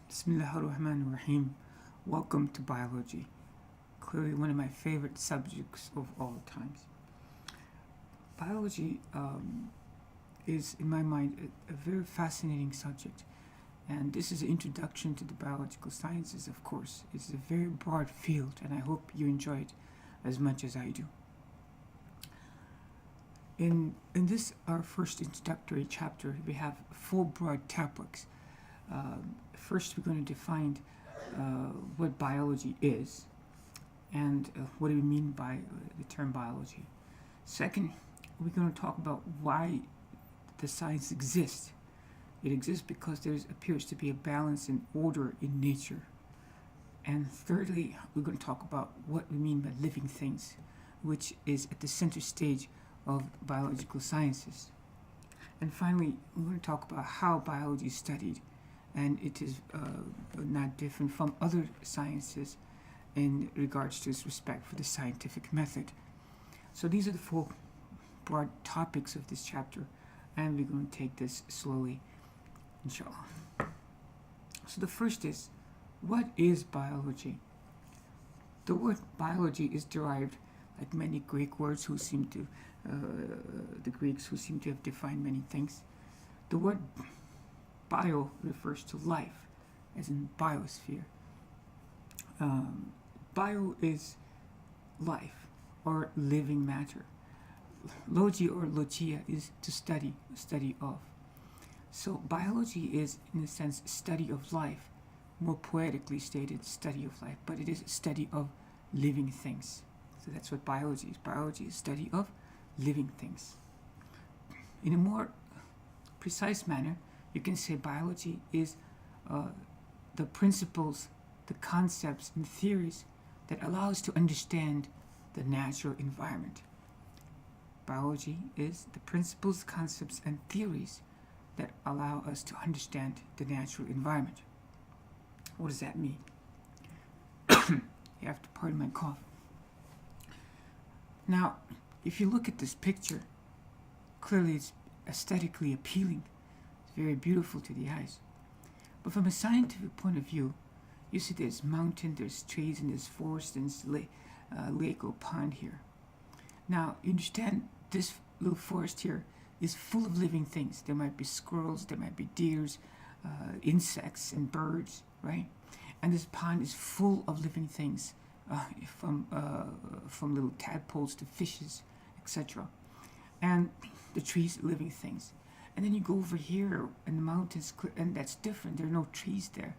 Bismillahirrahmanirrahim. Welcome to biology. Clearly one of my favorite subjects of all times. Biology is, in my mind, a very fascinating subject. And this is an introduction to the biological sciences, of course. It's a very broad field, and I hope you enjoy it as much as I do. In this, our first introductory chapter, we have 4 broad topics. First, we're going to define what biology is and what do we mean by the term biology. Second, we're going to talk about why the science exists. It exists because there appears to be a balance and order in nature. And thirdly, we're going to talk about what we mean by living things, which is at the center stage of biological sciences. And finally, we're going to talk about how biology is studied, and it is not different from other sciences in regards to its respect for the scientific method. So these are the 4 broad topics of this chapter, and we're going to take this slowly, inshallah. So the first is, what is biology? The word biology is derived, like many Greek words the Greeks who seem to have defined many things. The word bio refers to life, as in biosphere. Bio is life, or living matter. Logi or logia is to study of. So biology is, in a sense, study of life, more poetically stated, study of life, but it is a study of living things. So that's what biology is. Biology is study of living things. In a more precise manner, you can say biology is the principles, the concepts and theories that allow us to understand the natural environment. Biology is the principles, concepts and theories that allow us to understand the natural environment. What does that mean? You have to pardon my cough. Now, if you look at this picture, clearly it's aesthetically appealing. It's very beautiful to the eyes. But from a scientific point of view, you see there's mountain, there's trees, and there's forest, and there's lake or pond here. Now, you understand this little forest here is full of living things. There might be squirrels, there might be deers, insects, and birds, right? And this pond is full of living things, from little tadpoles to fishes, etc. And the trees, living things. And then you go over here, and the mountains, and that's different. There are no trees there.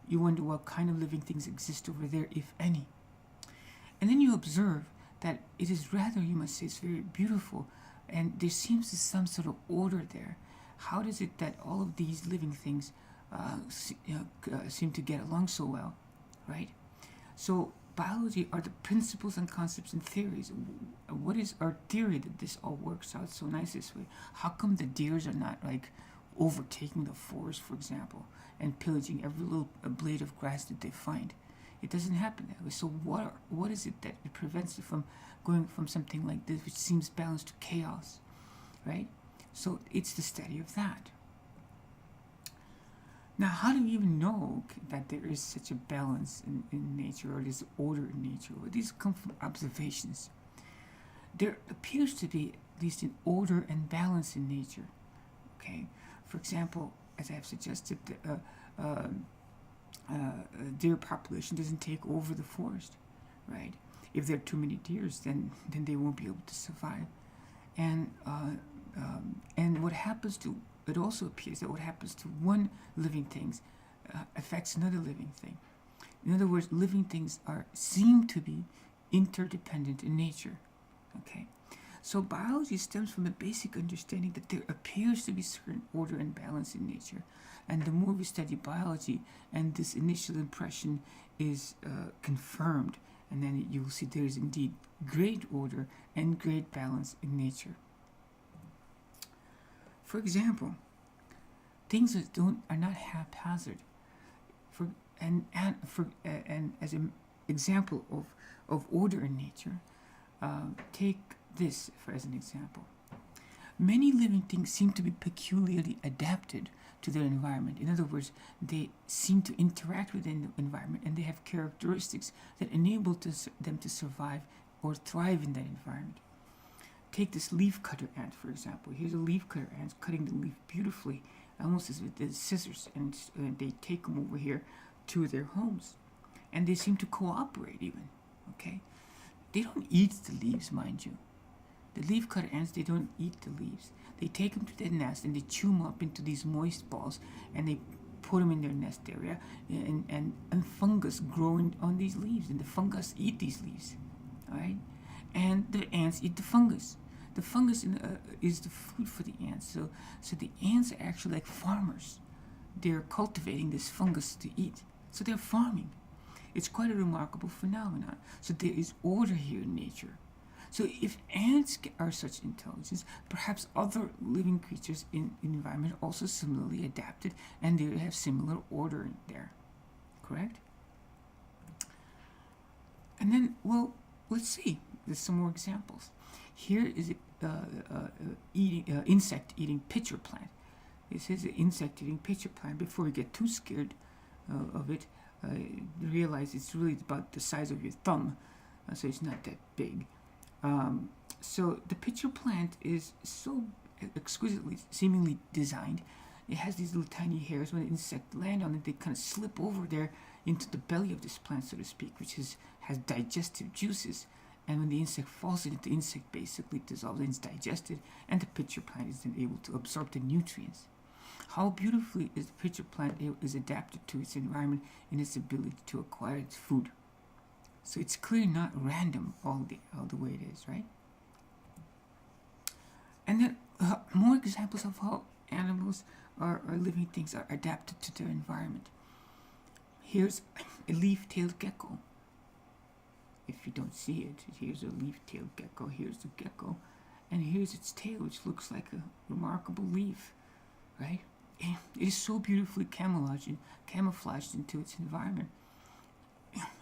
You wonder what kind of living things exist over there, if any. And then you observe that it is rather, you must say, it's very beautiful, and there seems to be some sort of order there. How does it that all of these living things seem to get along so well, right? So biology are the principles and concepts and theories. What is our theory that this all works out so nice this way? How come the deers are not like overtaking the forest, for example, and pillaging every little blade of grass that they find? It doesn't happen that way. So what is it that it prevents it from going from something like this, which seems balanced, to chaos, right? So it's the study of that. Now, how do we even know that there is such a balance in nature, or this order in nature? Well, these come from observations. There appears to be at least an order and balance in nature. Okay, for example, as I have suggested, deer population doesn't take over the forest, right? If there are too many deers, then they won't be able to survive. And what happens to it also appears that what happens to one living thing affects another living thing. In other words, living things seem to be interdependent in nature. Okay, so biology stems from a basic understanding that there appears to be certain order and balance in nature, and the more we study biology, and this initial impression is confirmed, and then you will see there is indeed great order and great balance in nature. For example, things that are not haphazard. And as an example of order in nature, take this as an example. Many living things seem to be peculiarly adapted to their environment. In other words, they seem to interact with the environment, and they have characteristics that enable them to survive or thrive in that environment. Take this leaf cutter ant, for example. Here's a leaf cutter ant cutting the leaf beautifully, almost as with the scissors, and they take them over here to their homes. And they seem to cooperate even, okay? They don't eat the leaves, mind you. The leaf cutter ants, they don't eat the leaves. They take them to their nest and they chew them up into these moist balls, and they put them in their nest area, and fungus growing on these leaves, and the fungus eat these leaves, all right? And the ants eat the fungus. The fungus is the food for the ants. So the ants are actually like farmers. They're cultivating this fungus to eat. So they're farming. It's quite a remarkable phenomenon. So there is order here in nature. So if ants are such intelligence, perhaps other living creatures in the environment are also similarly adapted, and they have similar order in there. Correct? And then, well, let's see. There's some more examples. Here is an insect-eating pitcher plant. This is an insect-eating pitcher plant. Before we get too scared of it, realize it's really about the size of your thumb, so it's not that big. So the pitcher plant is so exquisitely, seemingly designed. It has these little tiny hairs. When the insect land on it, they kind of slip over there into the belly of this plant, so to speak, which has digestive juices. And when the insect falls in it, the insect basically dissolves and is digested, and the pitcher plant is then able to absorb the nutrients. How beautifully is the pitcher plant is adapted to its environment in its ability to acquire its food. So it's clearly not random all the way it is, right? And then more examples of how animals or living things are adapted to their environment. Here's a leaf-tailed gecko. If you don't see it, here's a leaf-tailed gecko. Here's the gecko, and here's its tail, which looks like a remarkable leaf, right? It is so beautifully camouflaged into its environment.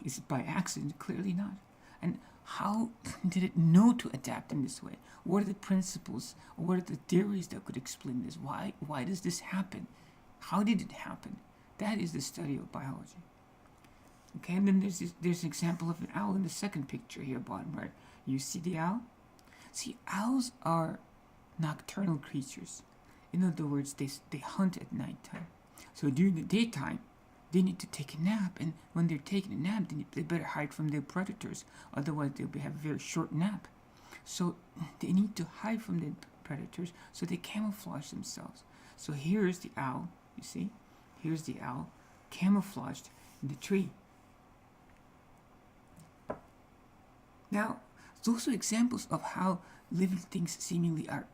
Is it by accident? Clearly not. And how did it know to adapt in this way? What are the principles, or what are the theories that could explain this? Why does this happen? How did it happen? That is the study of biology. Okay, and then there's an example of an owl in the second picture here, bottom right. You see the owl? See, owls are nocturnal creatures. In other words, they hunt at nighttime. So during the daytime, they need to take a nap, and when they're taking a nap, they better hide from their predators, otherwise they'll have a very short nap. So they need to hide from their predators, so they camouflage themselves. So here's the owl, you see? Here's the owl camouflaged in the tree. Now, those are examples of how living things seemingly are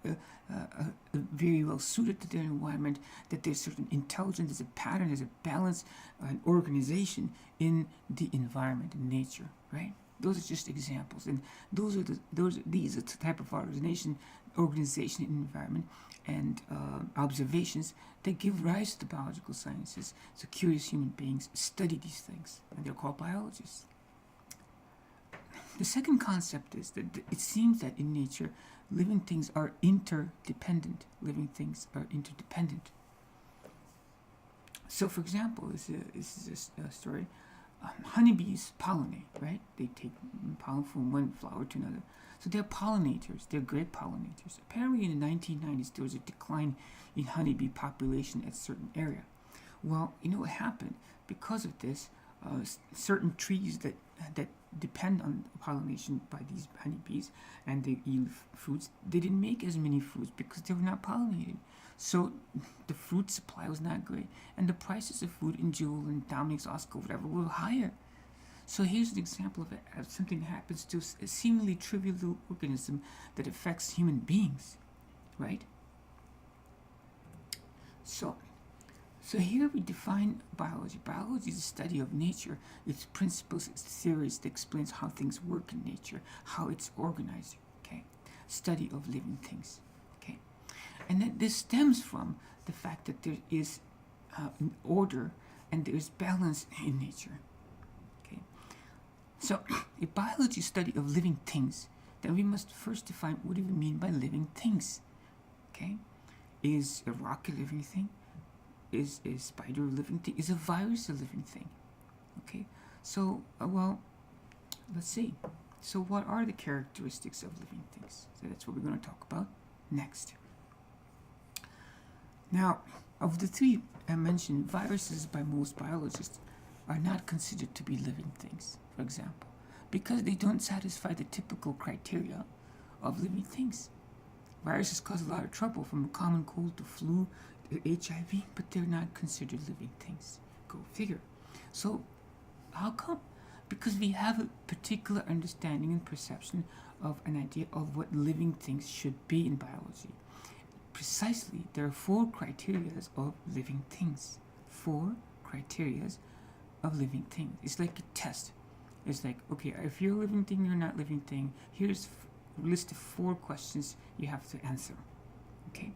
very well suited to their environment, that there's certain intelligence, there's a pattern, there's a balance, an organization in the environment, in nature, right? Those are just examples, and these are the type of organization in environment and observations that give rise to the biological sciences. So curious human beings study these things, and they're called biologists. The second concept is that it seems that in nature, living things are interdependent. Living things are interdependent. So, for example, this is a story. Honeybees pollinate, right? They take pollen from one flower to another. So they're pollinators. They're great pollinators. Apparently, in the 1990s, there was a decline in honeybee population at a certain area. Well, you know what happened? Because of this, certain trees that depend on pollination by these honeybees, and they yield fruits, they didn't make as many fruits because they were not pollinated. So the fruit supply was not great, and the prices of food in Jewel and Dominic's Oscar, whatever, were higher. So here's an example of something that happens to a seemingly trivial little organism that affects human beings, right? So here we define biology. Biology is the study of nature, its principles, its theories that explains how things work in nature, how it's organized, okay? Study of living things, okay? And then this stems from the fact that there is an order and there is balance in nature, okay? So if biology is study of living things, then we must first define what do we mean by living things, okay? Is a rock a living thing? is a spider a living thing? Is a virus a living thing? Okay, so let's see. So what are the characteristics of living things? So that's what we're going to talk about next. Now, of the three I mentioned, viruses by most biologists are not considered to be living things, for example, because they don't satisfy the typical criteria of living things. Viruses cause a lot of trouble, from common cold to flu to HIV, but they're not considered living things. Go figure. So, how come? Because we have a particular understanding and perception of an idea of what living things should be in biology. Precisely, there are 4 criteria of living things. 4 criteria of living things. It's like a test. It's like, okay, if you're a living thing, you're not a living thing. Here's a list of 4 questions you have to answer. Okay.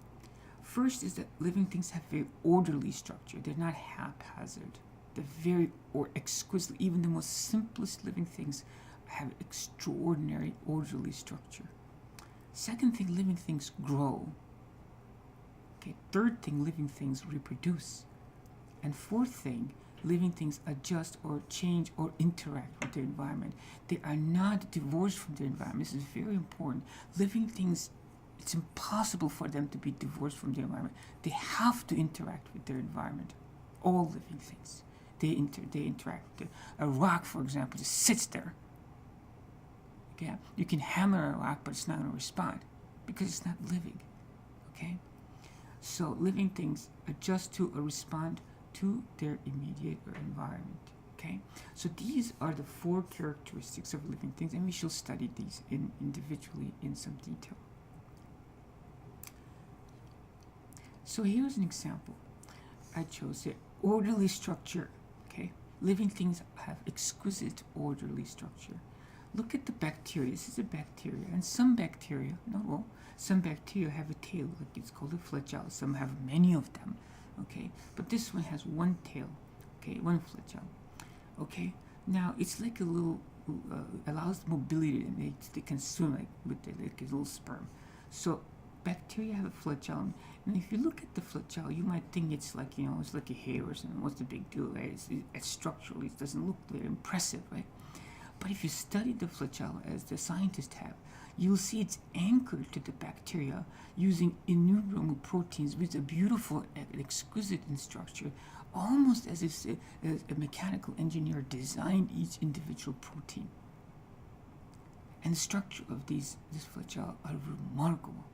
First is that living things have very orderly structure. They're not haphazard. They're very exquisite. Even the most simplest living things have extraordinary orderly structure. Second thing, living things grow. Okay. Third thing, living things reproduce. And fourth thing, living things adjust or change or interact with their environment. They are not divorced from their environment. This is very important. Living things, it's impossible for them to be divorced from their environment. They have to interact with their environment. All living things. They interact. A rock, for example, just sits there. Okay? You can hammer a rock, but it's not going to respond because it's not living. Okay? So living things adjust to or respond to their immediate environment. Okay? So these are the 4 characteristics of living things, and we shall study these individually in some detail. So here's an example. I chose it. Orderly structure. Okay? Living things have exquisite orderly structure. Look at the bacteria. This is a bacteria, and some bacteria, not all, some bacteria have a tail, like it's called a flagella. Some have many of them. Okay, but this one has one tail. Okay, one flagella. Okay, now it's like a little allows mobility, and they can swim like with like a little sperm. So bacteria have a flagellum, and if you look at the flagella, you might think it's like, it's like a hair or something. What's the big deal, right? It's structurally, it doesn't look very impressive, right? But if you study the flagella, as the scientists have, you'll see it's anchored to the bacteria using innumerable proteins with a beautiful and exquisite in structure, almost as if a mechanical engineer designed each individual protein. And the structure of this flagella are remarkable.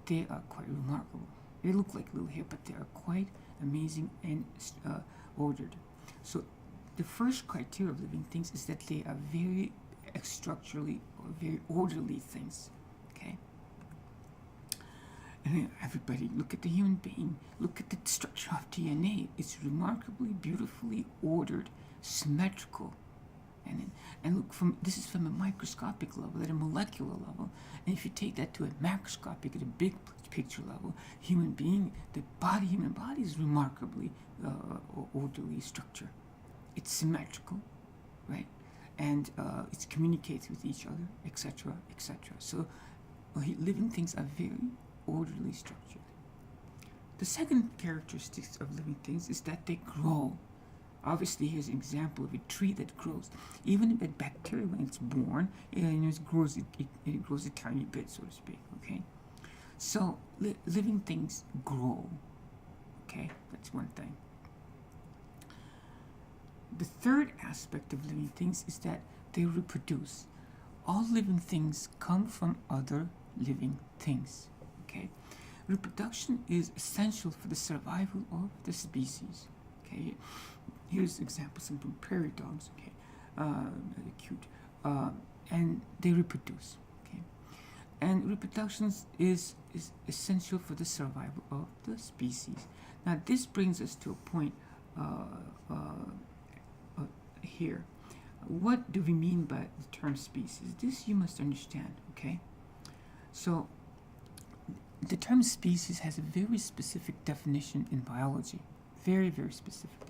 They are quite remarkable. They look like little hair, but they are quite amazing and ordered. So the first criteria of living things is that they are very structurally or very orderly things. Okay? And then everybody, look at the human being, look at the structure of DNA. It's remarkably, beautifully ordered, symmetrical. And look, this is from a microscopic level, at a molecular level. And if you take that to a macroscopic, at a big picture level, human body is remarkably orderly structure. It's symmetrical, right? And it communicates with each other, etc., etc. So living things are very orderly structured. The second characteristic of living things is that they grow. Obviously, here's an example of a tree that grows. Even a bacteria, when it's born, it grows a tiny bit, so to speak. Okay, so living things grow. Okay, that's one thing. The third aspect of living things is that they reproduce. All living things come from other living things. Okay, reproduction is essential for the survival of the species. Okay, here's examples from prairie dogs. Okay, they're cute, and they reproduce. Okay, and reproduction is essential for the survival of the species. Now, this brings us to a point here. What do we mean by the term species? This you must understand. Okay, so the term species has a very specific definition in biology. Very, very specific.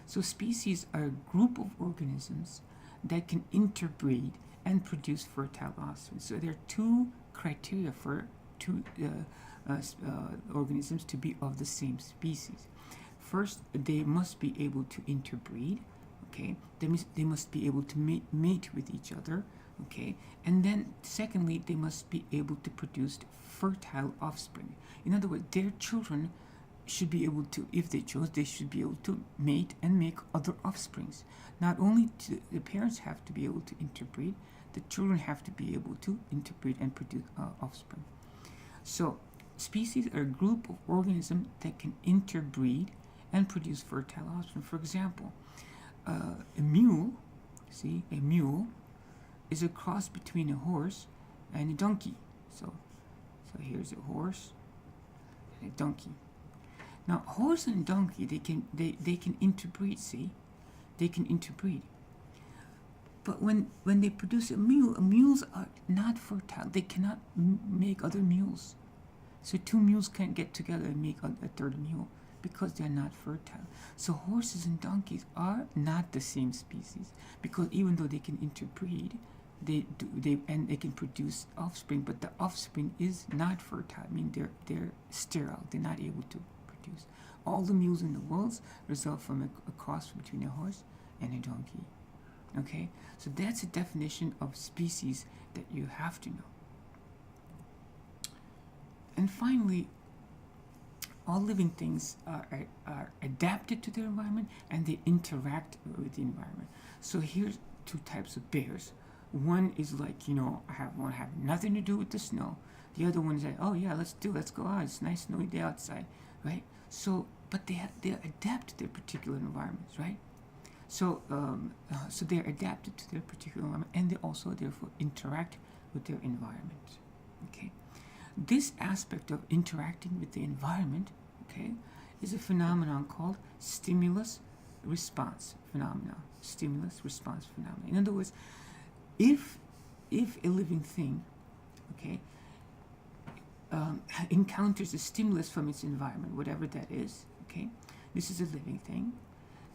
So species are a group of organisms that can interbreed and produce fertile offspring. So there are 2 criteria for 2 organisms to be of the same species. first they must be able to interbreed. Okay, they must be able to mate with each other. Okay, and then secondly, they must be able to produce fertile offspring. In other words, their children should be able to, if they chose, they should be able to mate and make other offsprings. Not only do the parents have to be able to interbreed, the children have to be able to interbreed and produce offspring. So species are a group of organisms that can interbreed and produce fertile offspring. For example, a mule is a cross between a horse and a donkey. So here's a horse and a donkey. Now, horse and donkey, they can interbreed. See, they can interbreed. But when they produce a mule, mules are not fertile. They cannot make other mules. So two mules can't get together and make a third mule because they're not fertile. So horses and donkeys are not the same species, because even though they can interbreed, they can produce offspring, but the offspring is not fertile. I mean, they're sterile. They're not able to produce. All the mules in the world result from a cross between a horse and a donkey. Okay, so that's a definition of species that you have to know. And finally, all living things are adapted to their environment, and they interact with the environment. So here's two types of bears. One is like, one have nothing to do with the snow. The other one is like, oh yeah, let's go out. It's a nice snowy day outside, right? So, but they're adapted to their particular environments, right? So they're adapted to their particular environment, and they also therefore interact with their environment. Okay, this aspect of interacting with the environment, okay, is a phenomenon called stimulus-response phenomenon. Stimulus-response phenomenon. In other words, if a living thing, okay, encounters a stimulus from its environment, whatever that is, okay, this is a living thing,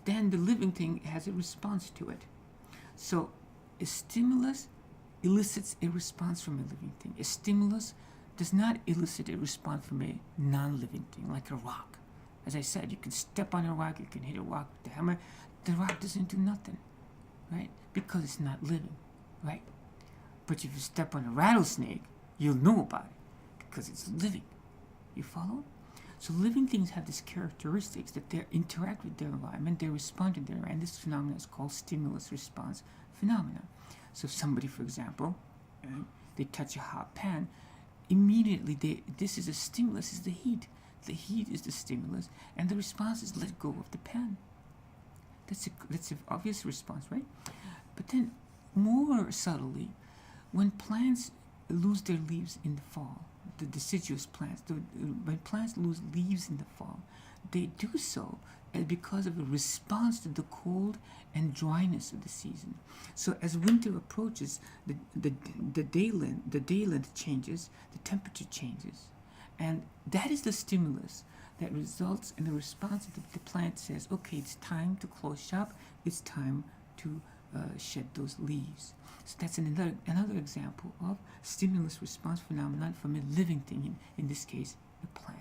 then the living thing has a response to it. So a stimulus elicits a response from a living thing. A stimulus does not elicit a response from a non-living thing, like a rock. As I said, you can step on a rock, you can hit a rock with the hammer. The rock doesn't do nothing, right? Because it's not living, right? But if you step on a rattlesnake, you'll know about it because it's living. You follow? So living things have these characteristics that they interact with their environment, they respond to their environment. This phenomenon is called stimulus-response phenomenon. So if somebody, for example, they touch a hot pan, immediately this is a stimulus, is the heat. The heat is the stimulus, and the response is let go of the pan. That's an obvious response, right? But then, more subtly, when plants lose their leaves in the fall, the deciduous plants, when plants lose leaves in the fall, they do so because of a response to the cold and dryness of the season. So as winter approaches, the day length changes, the temperature changes, and that is the stimulus that results in the response that the plant says, okay, it's time to close shop, it's time to shed those leaves. So that's another example of stimulus response phenomenon from a living thing, in this case, a plant.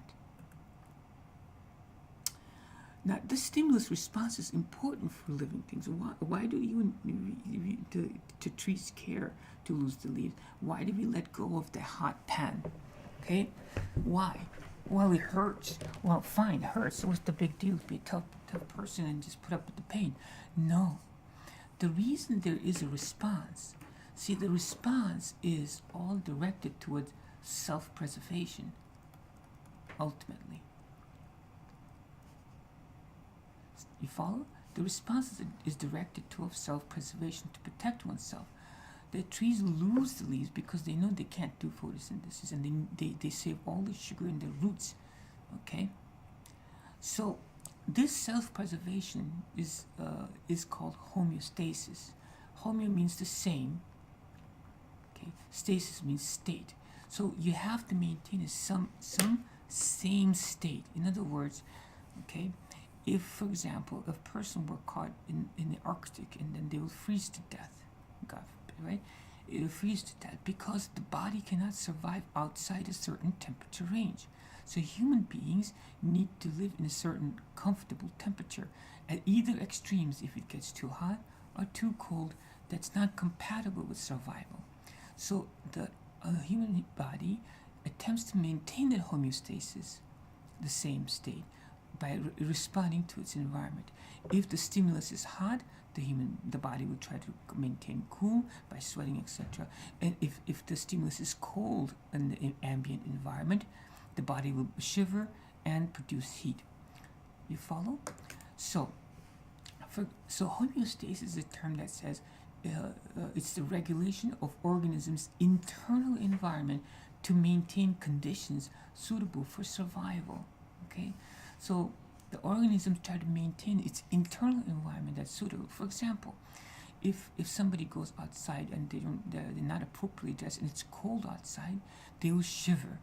Now, the stimulus response is important for living things. Why do you, to trees care to lose the leaves? Why do we let go of the hot pan? Okay, why? Well, it hurts. Well, fine, it hurts. So what's the big deal? Be a tough person and just put up with the pain. No. The reason there is a response, see, the response is all directed towards self-preservation, ultimately. You follow? The response is directed towards self-preservation, to protect oneself. The trees lose the leaves because they know they can't do photosynthesis, and they save all the sugar in their roots. Okay? So this self-preservation is called homeostasis. Homeo means the same. Okay? Stasis means state. So you have to maintain some same state. In other words, okay, if, for example, a person were caught in the Arctic and then they will freeze to death, God forbid, right? It refers to that because the body cannot survive outside a certain temperature range. So human beings need to live in a certain comfortable temperature at either extremes. If it gets too hot or too cold, that's not compatible with survival. So the human body attempts to maintain that homeostasis, the same state, by responding to its environment. If the stimulus is hot, the body will try to maintain cool by sweating, etc. And if the stimulus is cold in the ambient environment, the body will shiver and produce heat. You follow? So homeostasis is a term that says it's the regulation of organisms' internal environment to maintain conditions suitable for survival. Okay, so the organism try to maintain its internal environment that's suitable. For example, if somebody goes outside and they're not appropriately dressed and it's cold outside, they will shiver.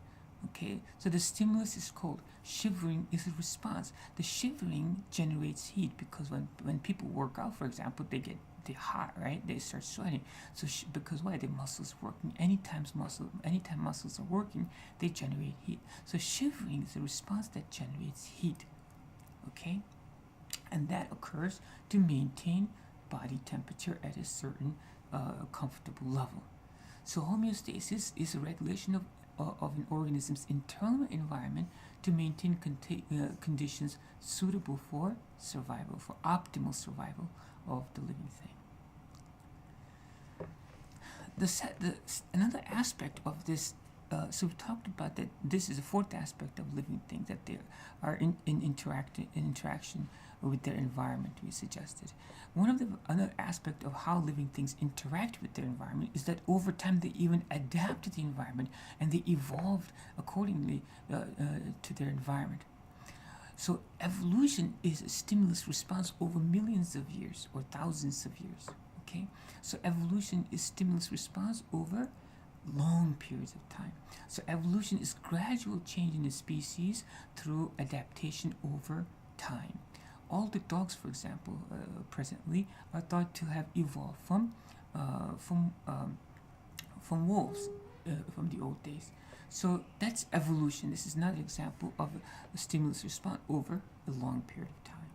Okay, so the stimulus is cold. Shivering is a response. The shivering generates heat because when people work out, for example, they're hot, right? They start sweating. So because why? Their muscles working. Anytime muscles are working, they generate heat. So shivering is a response that generates heat. Okay, and that occurs to maintain body temperature at a certain comfortable level. So homeostasis is a regulation of an organism's internal environment to maintain conditions suitable for survival, for optimal survival of the living thing. Another aspect of this, so we talked about that this is a fourth aspect of living things, that they are in interaction with their environment, we suggested. Another aspect of how living things interact with their environment is that over time they even adapt to the environment and they evolved accordingly to their environment. So evolution is a stimulus response over millions of years or thousands of years. Okay, so evolution is stimulus response over long periods of time. So evolution is gradual change in the species through adaptation over time. All the dogs, for example, presently are thought to have evolved from wolves from the old days. So that's evolution. This is not an example of a stimulus response over a long period of time.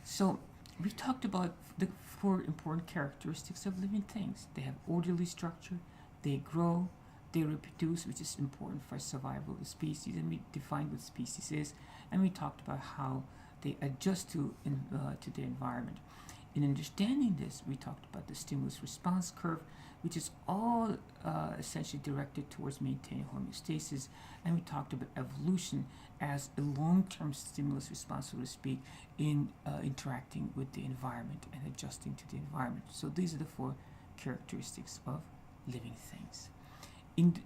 So we talked about the 4 important characteristics of living things. They have orderly structure, they grow, they reproduce, which is important for survival of the species, and we defined what species is, and we talked about how they adjust to the environment. In understanding this, we talked about the stimulus response curve, which is all essentially directed towards maintaining homeostasis, and we talked about evolution as a long-term stimulus response, so to speak, in interacting with the environment and adjusting to the environment. So these are the 4 characteristics of living things. In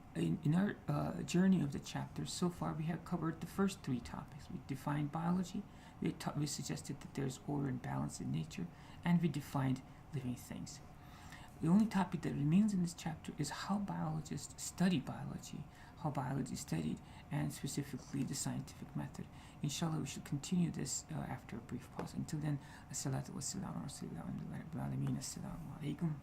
our journey of the chapter so far, we have covered the first 3 topics. We defined biology, we suggested that there's order and balance in nature, and we defined living things. The only topic that remains in this chapter is how biologists study biology, how biology is studied, and specifically the scientific method. Inshallah, we should continue this after a brief pause. Until then, as-salatu was-salamu ala rasulillah wa ala alihi wa sahbihi. Assalamu alaikum.